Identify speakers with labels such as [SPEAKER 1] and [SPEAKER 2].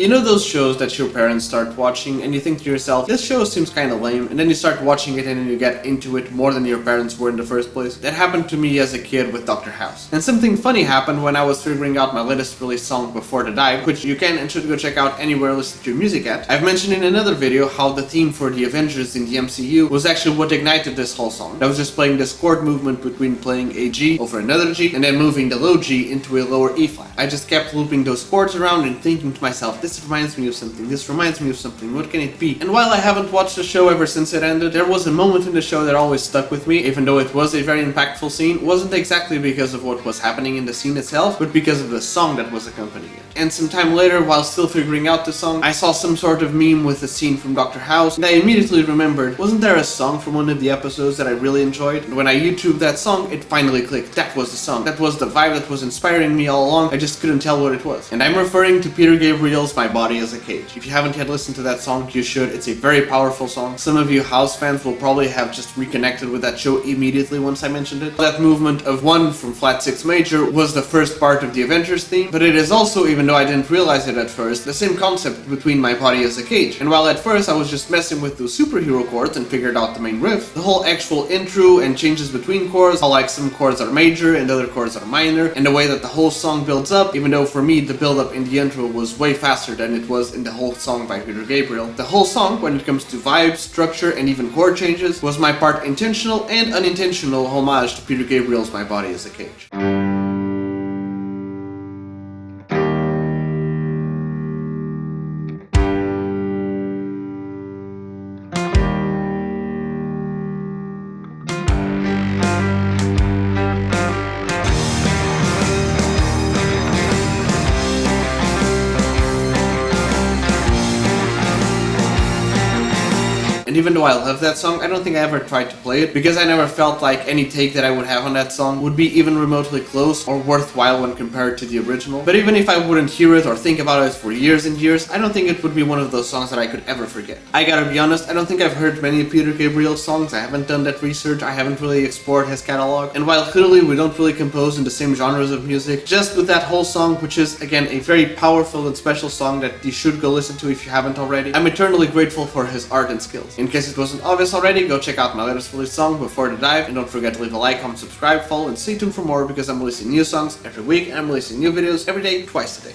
[SPEAKER 1] You know those shows that your parents start watching and you think to yourself, this show seems kinda lame, and then you start watching it and then you get into it more than your parents were in the first place? That happened to me as a kid with Dr. House. And something funny happened when I was figuring out my latest released song Before the Dive, which you can and should go check out anywhere listen to music at. I've mentioned in another video how the theme for the Avengers in the MCU was actually what ignited this whole song. I was just playing this chord movement between playing a G over another G and then moving the low G into a lower E flat. I just kept looping those chords around and thinking to myself, this reminds me of something, what can it be? And while I haven't watched the show ever since it ended, there was a moment in the show that always stuck with me, even though it was a very impactful scene. It wasn't exactly because of what was happening in the scene itself, but because of the song that was accompanying it. And some time later, while still figuring out the song, I saw some sort of meme with a scene from Dr. House, and I immediately remembered, wasn't there a song from one of the episodes that I really enjoyed? And when I YouTubed that song, it finally clicked. That was the song. That was the vibe that was inspiring me all along. I just couldn't tell what it was. And I'm referring to Peter Gabriel's My Body as a Cage. If you haven't yet listened to that song, you should. It's a very powerful song. Some of you House fans will probably have just reconnected with that show immediately once I mentioned it. That movement of 1 from flat 6 major was the first part of the Avengers theme, but it is also, even though I didn't realize it at first, the same concept between My Body as a Cage. And while at first I was just messing with those superhero chords and figured out the main riff, the whole actual intro and changes between chords, how like some chords are major and other chords are minor, and the way that the whole song builds up, even though for me the build up in the intro was way faster than it was in the whole song by Peter Gabriel. The whole song, when it comes to vibes, structure, and even chord changes, was my part intentional and unintentional homage to Peter Gabriel's My Body as a Cage. And even though I love that song, I don't think I ever tried to play it, because I never felt like any take that I would have on that song would be even remotely close or worthwhile when compared to the original. But even if I wouldn't hear it or think about it for years and years, I don't think it would be one of those songs that I could ever forget. I gotta be honest, I don't think I've heard many Peter Gabriel songs. I haven't done that research, I haven't really explored his catalog. And while clearly we don't really compose in the same genres of music, just with that whole song, which is again a very powerful and special song that you should go listen to if you haven't already, I'm eternally grateful for his art and skills. In case it wasn't obvious already, go check out my latest released song Before the Dive, and don't forget to leave a like, comment, subscribe, follow, and stay tuned for more, because I'm releasing new songs every week and I'm releasing new videos every day, twice a day.